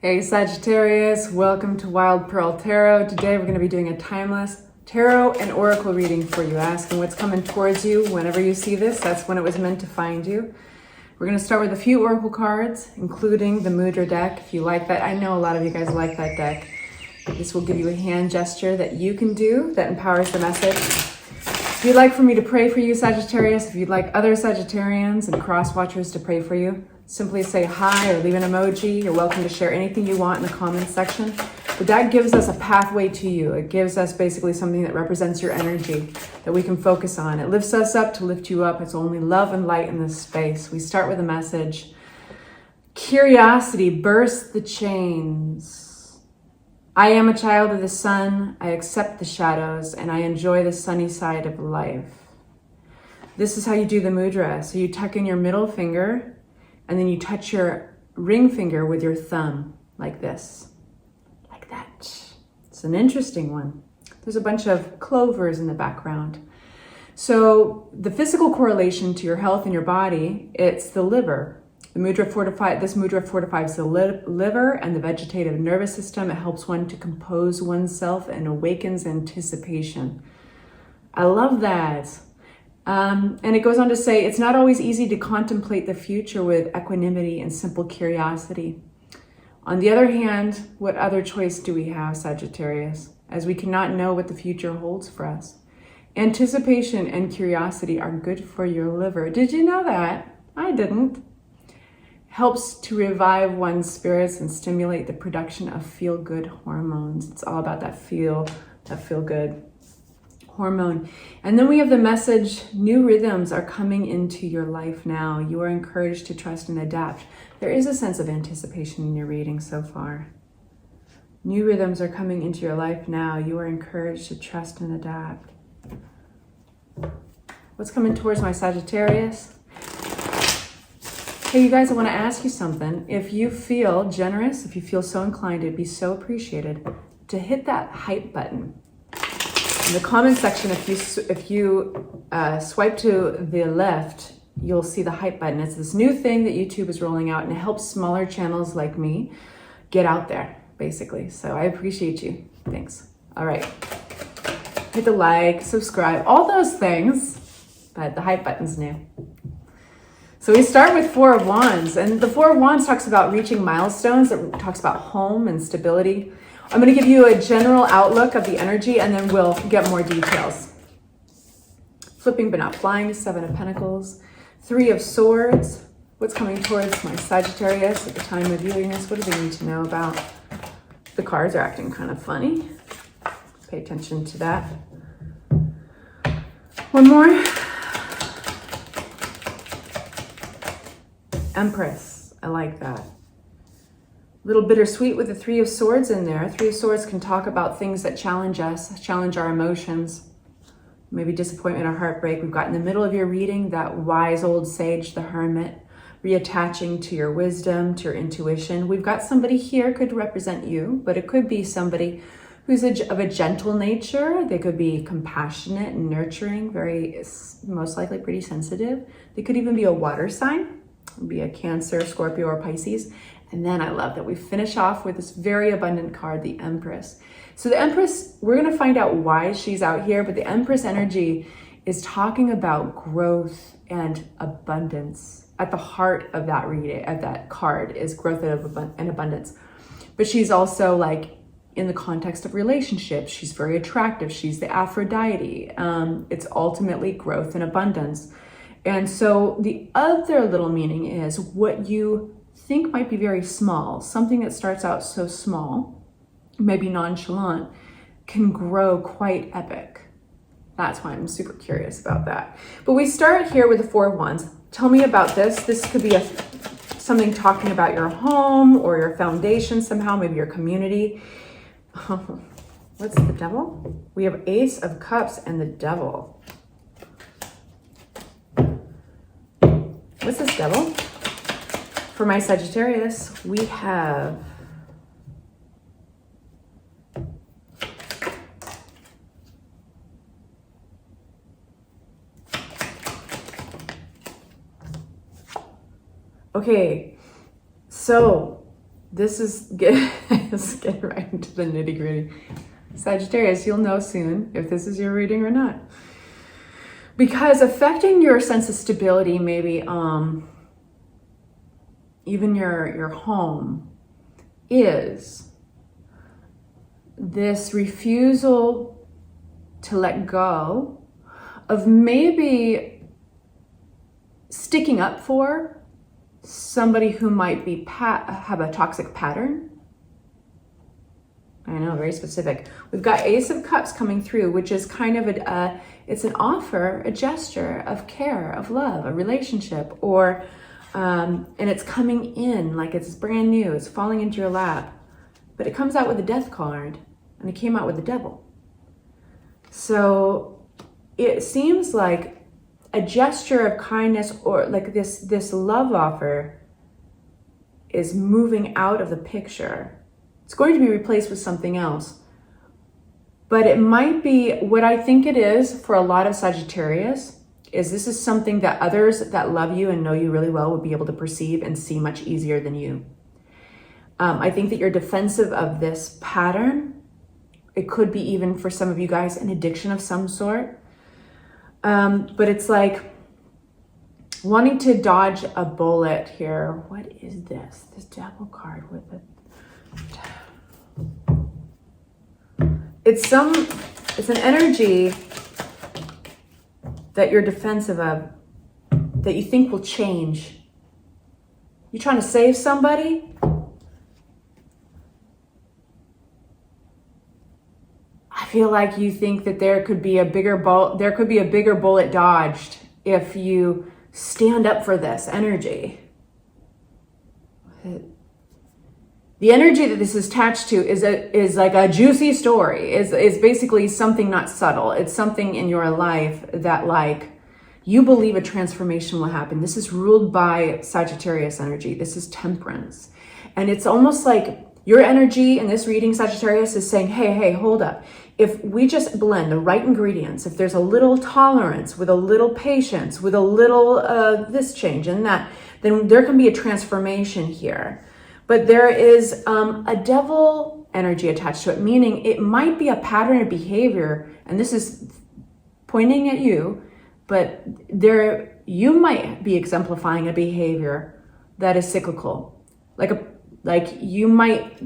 Hey Sagittarius, welcome to Wild Pearl Tarot. Today we're going to be doing a timeless tarot and oracle reading for you, asking what's coming towards you. Whenever you see this, that's when it was meant to find you. We're going to start with a few oracle cards, including the Mudra deck, if you like that. I know a lot of you guys like that deck. This will give you a hand gesture that you can do that empowers the message. If you'd like for me to pray for you, Sagittarius, if you'd like other Sagittarians and cross watchers to pray for you, simply say hi or leave an emoji. You're welcome to share anything you want in the comments section. But that gives us a pathway to you. It gives us basically something that represents your energy that we can focus on. It lifts us up to lift you up. It's only love and light in this space. We start with a message. Curiosity bursts the chains. I am a child of the sun. I accept the shadows and I enjoy the sunny side of life. This is how you do the mudra. So you tuck in your middle finger and then you touch your ring finger with your thumb like this, like that. It's an interesting one. There's a bunch of clovers in the background. So the physical correlation to your health and your body, it's the liver. This mudra fortifies the liver and the vegetative nervous system. It helps one to compose oneself and awakens anticipation. I love that. And it goes on to say, it's not always easy to contemplate the future with equanimity and simple curiosity. On the other hand, what other choice do we have, Sagittarius, as we cannot know what the future holds for us? Anticipation and curiosity are good for your liver. Did you know that? I didn't. Helps to revive one's spirits and stimulate the production of feel-good hormones. It's all about that feel-good hormone. And then we have the message, new rhythms are coming into your life now. You are encouraged to trust and adapt. There is a sense of anticipation in your reading so far. New rhythms are coming into your life now. You are encouraged to trust and adapt. What's coming towards my Sagittarius? Hey, you guys, I want to ask you something. If you feel generous, if you feel so inclined, it'd be so appreciated to hit that hype button. In the comment section, if you swipe to the left, you'll see the hype button. It's this new thing that YouTube is rolling out, and it helps smaller channels like me get out there, basically. So I appreciate you. Thanks. All right. Hit the like, subscribe, all those things, but the hype button's new. So we start with Four of Wands, and the Four of Wands talks about reaching milestones. It talks about home and stability. I'm going to give you a general outlook of the energy and then we'll get more details. Flipping but not flying, Seven of Pentacles, Three of Swords. What's coming towards my Sagittarius at the time of viewing this? What do they need to know about? The cards are acting kind of funny. Pay attention to that. One more. Empress. I like that. A little bittersweet with the Three of Swords in there. Three of Swords can talk about things that challenge us, challenge our emotions, maybe disappointment or heartbreak. We've got in the middle of your reading that wise old sage, the hermit, reattaching to your wisdom, to your intuition. We've got somebody here, could represent you, but it could be somebody who's of a gentle nature. They could be compassionate and nurturing, most likely pretty sensitive. They could even be a water sign, be a Cancer, Scorpio, or Pisces. And then I love that we finish off with this very abundant card, the Empress. So the Empress, we're going to find out why she's out here, but the Empress energy is talking about growth and abundance. At the heart of that reading, of that card, is growth and abundance. But she's also like in the context of relationships. She's very attractive. She's the Aphrodite. It's ultimately growth and abundance. And so the other little meaning is what you think might be very small, something that starts out so small, maybe nonchalant, can grow quite epic. That's why I'm super curious about that. But we start here with the Four of Wands. Tell me about this. This could be something talking about your home or your foundation somehow, maybe your community. What's the Devil? We have Ace of Cups and the Devil. What's this, Devil? For my Sagittarius, we have okay, so let's get right into the nitty gritty. Sagittarius, you'll know soon if this is your reading or not. Because affecting your sense of stability, maybe even your home, is this refusal to let go of maybe sticking up for somebody who might be have a toxic pattern. I know, very specific. We've got Ace of Cups coming through, which is kind of it's an offer, a gesture of care, of love, a relationship, or and it's coming in like it's brand new, it's falling into your lap. But it comes out with a Death card, and it came out with the Devil. So it seems like a gesture of kindness, or like this love offer is moving out of the picture. It's going to be replaced with something else. But it might be, what I think it is for a lot of Sagittarius, is this is something that others that love you and know you really well would be able to perceive and see much easier than you. I think that you're defensive of this pattern. It could be even for some of you guys an addiction of some sort. But it's like wanting to dodge a bullet here. What is this? This Devil card with it. It's an energy that you're defensive of, that you think will change. You trying to save somebody? I feel like you think that there could be a bigger bullet dodged if you stand up for this energy. The energy that this is attached to is like a juicy story, is basically something not subtle. It's something in your life that, like, you believe a transformation will happen. This is ruled by Sagittarius energy. This is Temperance. And it's almost like your energy in this reading, Sagittarius, is saying, hey, hold up. If we just blend the right ingredients, if there's a little tolerance, with a little patience, with a little this change and that, then there can be a transformation here. But there is a Devil energy attached to it, meaning it might be a pattern of behavior, and this is pointing at you, but you might be exemplifying a behavior that is cyclical. Like you might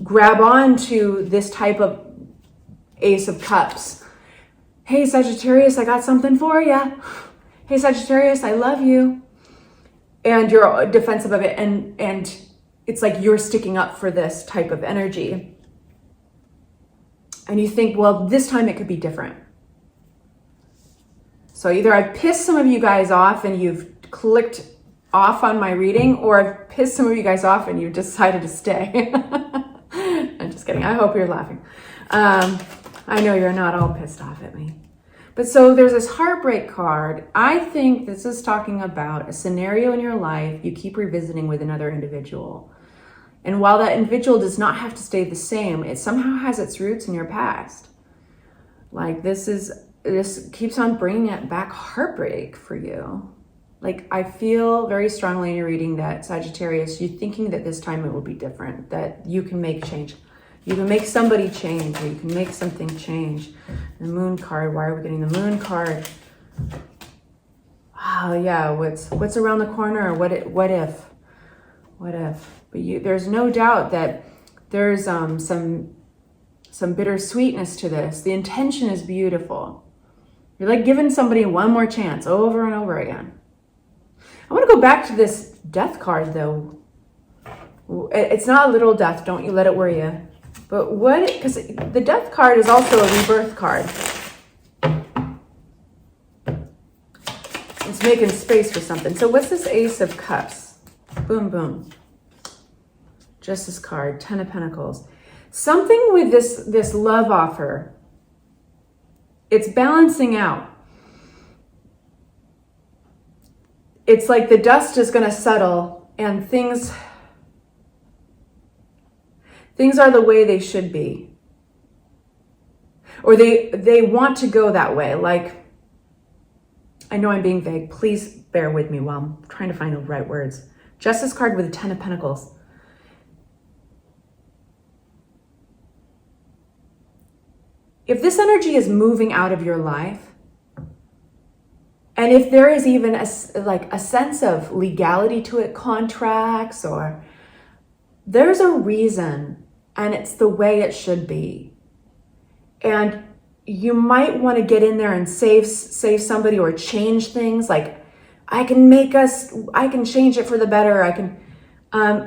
grab on to this type of Ace of Cups. Hey, Sagittarius, I got something for you. Hey, Sagittarius, I love you. And you're defensive of it, and it's like you're sticking up for this type of energy. And you think, well, this time it could be different. So either I've pissed some of you guys off and you've clicked off on my reading, or I've pissed some of you guys off and you've decided to stay. I'm just kidding. I hope you're laughing. I know you're not all pissed off at me. But so there's this heartbreak card. I think this is talking about a scenario in your life you keep revisiting with another individual. And while that individual does not have to stay the same, it somehow has its roots in your past. Like this keeps on bringing it back, heartbreak for you. Like I feel very strongly in your reading that, Sagittarius, you're thinking that this time it will be different, that you can make change. You can make somebody change, or you can make something change. The Moon card, why are we getting the Moon card? Oh yeah, what's around the corner? What if? But there's no doubt that there's some bittersweetness to this. The intention is beautiful. You're like giving somebody one more chance over and over again. I want to go back to this Death card though. It's not a little death, don't you let it worry you. But because the Death card is also a rebirth card. It's making space for something. So what's this Ace of Cups? Boom, boom. Justice card, Ten of Pentacles. Something with this love offer, it's balancing out. It's like the dust is going to settle and things are the way they should be. Or they want to go that way. Like, I know I'm being vague. Please bear with me while I'm trying to find the right words. Justice card with the Ten of Pentacles. if this energy is moving out of your life, and if there is even a sense of legality to it, contracts, or there's a reason, and it's the way it should be. And you might want to get in there and save somebody or change things. Like, I can change it for the better. And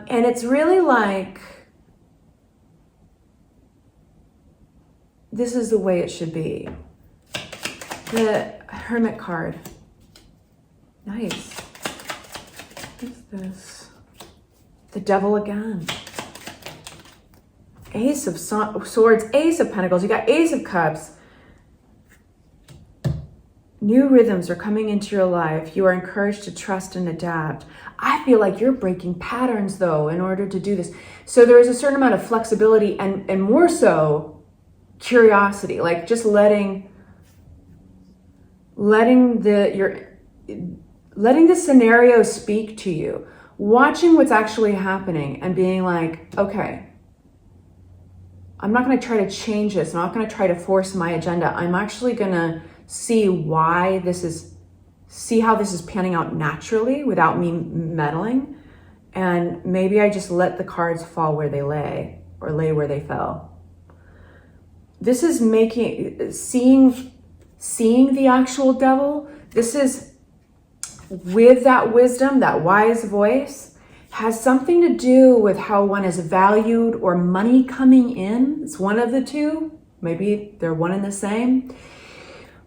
it's really like, this is the way it should be. The Hermit card. Nice. What's this? The Devil again. Ace of Swords, Ace of Pentacles. You got Ace of Cups. New rhythms are coming into your life. You are encouraged to trust and adapt. I feel like you're breaking patterns, though, in order to do this. So there is a certain amount of flexibility and more so curiosity, like just letting the scenario speak to you, watching what's actually happening and being like, okay, I'm not going to try to change this. I'm not going to try to force my agenda. I'm actually going to see how this is panning out naturally without me meddling. And maybe I just let the cards fall where they lay, or lay where they fell. This is seeing the actual devil. This is with that wisdom, that wise voice, has something to do with how one is valued or money coming in. It's one of the two. Maybe they're one and the same.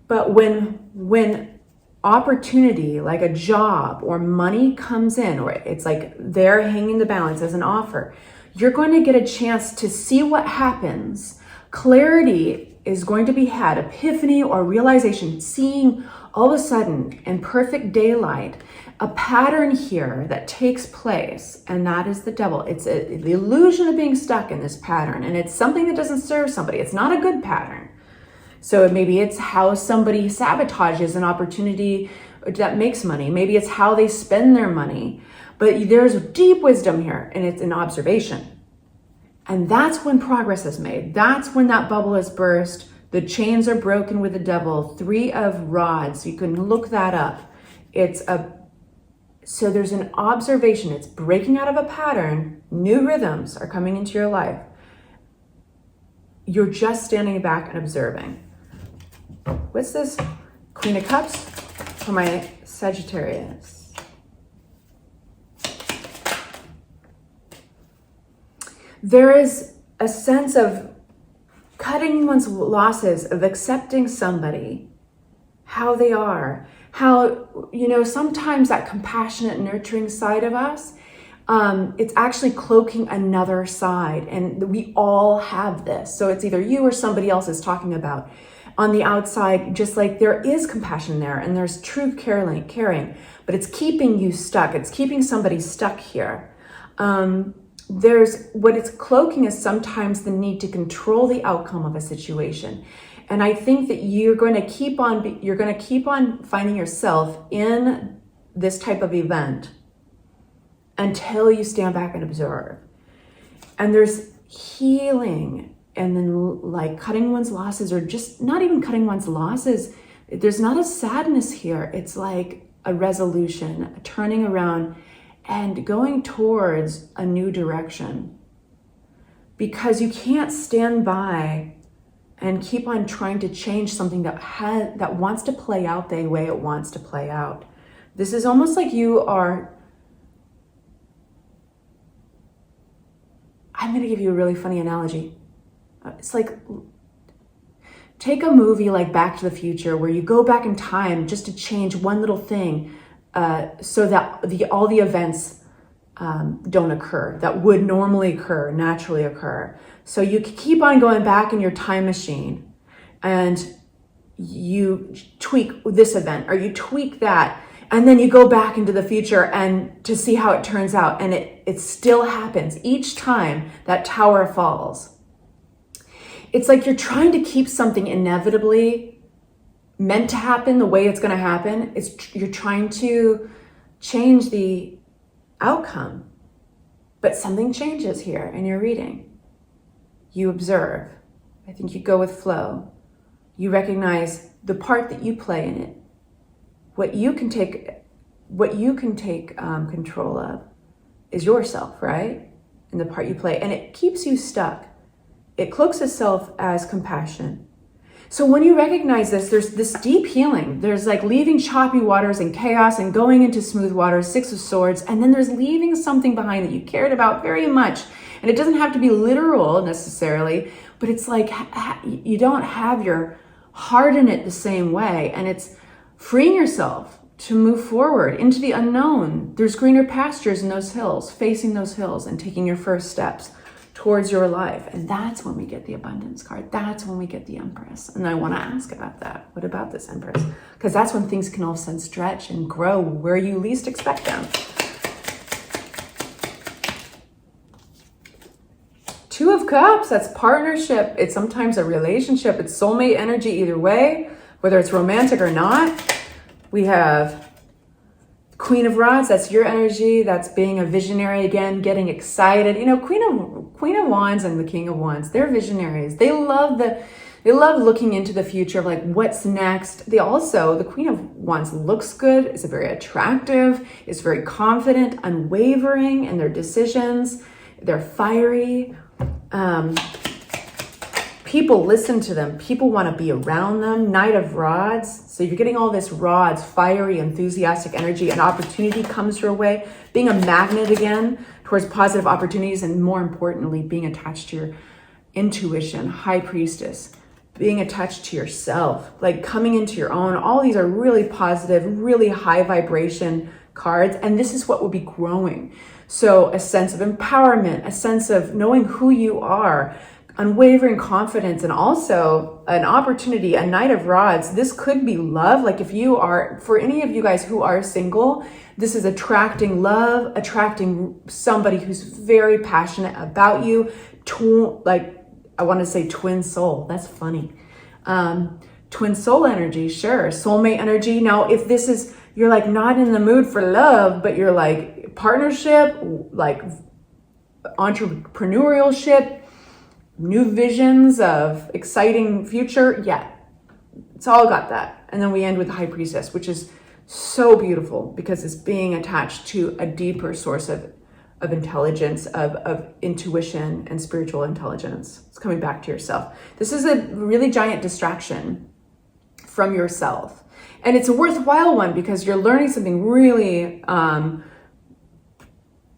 But when opportunity, like a job or money comes in, or it's like they're hanging the balance as an offer, you're going to get a chance to see what happens. Clarity is going to be had, epiphany or realization, seeing all of a sudden in perfect daylight a pattern here that takes place, and that is the devil. It's the illusion of being stuck in this pattern, and it's something that doesn't serve somebody. It's not a good pattern. So maybe it's how somebody sabotages an opportunity that makes money. Maybe it's how they spend their money. But there's deep wisdom here, and it's an observation. And that's when progress is made. That's when that bubble is burst. The chains are broken with the devil. 3 of rods. You can look that up. So there's an observation. It's breaking out of a pattern. New rhythms are coming into your life. You're just standing back and observing. What's this? Queen of Cups for my Sagittarius. There is a sense of cutting one's losses, of accepting somebody, how they are, how, sometimes that compassionate, nurturing side of us, it's actually cloaking another side. And we all have this. So it's either you or somebody else is talking about. On the outside, just like there is compassion there and there's true caring, but it's keeping you stuck. It's keeping somebody stuck here. There's what it's cloaking is sometimes the need to control the outcome of a situation. And I think that you're going to keep on finding yourself in this type of event until you stand back and observe. And there's healing, and then like cutting one's losses, or just not even cutting one's losses. There's not a sadness here. It's like a resolution, a turning around and going towards a new direction. Because you can't stand by and keep on trying to change something that wants to play out the way it wants to play out. This is almost like I'm going to give you a really funny analogy. It's like, take a movie like Back to the Future, where you go back in time just to change one little thing, so that all the events don't occur that would normally occur, naturally occur. So you keep on going back in your time machine and you tweak this event or you tweak that, and then you go back into the future and to see how it turns out, and it still happens each time that tower falls. It's like you're trying to keep something inevitably meant to happen the way it's going to happen. You're trying to change the outcome, but something changes here in your reading. You observe. I think you go with flow. You recognize the part that you play in it. What you can take control of is yourself, right? And the part you play, and it keeps you stuck. It cloaks itself as compassion. So when you recognize this, there's this deep healing. There's like leaving choppy waters and chaos and going into smooth waters, Six of Swords. And then there's leaving something behind that you cared about very much. And it doesn't have to be literal necessarily, but it's like you don't have your heart in it the same way. And it's freeing yourself to move forward into the unknown. There's greener pastures in those hills, facing those hills and taking your first steps towards your life. And that's when we get the abundance card. That's when we get the Empress. And I want to ask about that. What about this Empress? Because that's when things can all of a sudden stretch and grow where you least expect them. Two of Cups, that's partnership. It's sometimes a relationship. It's soulmate energy either way, whether it's romantic or not. We have Queen of Rods, that's your energy. That's being a visionary again, getting excited. You know, Queen of Wands and the King of Wands, they're visionaries. They love looking into the future of like what's next. The Queen of Wands looks good, is very attractive, is very confident, unwavering in their decisions. They're fiery. People listen to them. People want to be around them. Knight of Rods. So you're getting all this rods, fiery, enthusiastic energy, and opportunity comes your way. Being a magnet again towards positive opportunities, and more importantly, being attached to your intuition, High Priestess, being attached to yourself, like coming into your own. All these are really positive, really high vibration cards, and this is what will be growing. So a sense of empowerment, a sense of knowing who you are, unwavering confidence, and also an opportunity, a Knight of Rods. This could be love. Like if you are, for any of you guys who are single, this is attracting love, attracting somebody who's very passionate about you. I want to say twin soul. That's funny. Twin soul energy, sure. Soulmate energy. Now, if this is, you're like not in the mood for love, but you're like partnership, like entrepreneurship, new visions of exciting future. Yeah, it's all got that. And then we end with the High Priestess, which is so beautiful because it's being attached to a deeper source of intelligence, of intuition and spiritual intelligence. It's coming back to yourself. This is a really giant distraction from yourself. And it's a worthwhile one because you're learning something really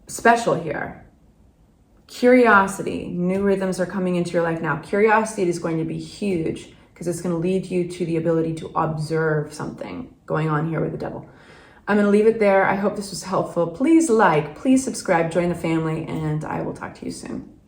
special here. Curiosity, new rhythms are coming into your life now. Curiosity is going to be huge because it's going to lead you to the ability to observe something going on here with the Devil. I'm going to leave it there. I hope this was helpful. Please like, please subscribe, join the family, and I will talk to you soon.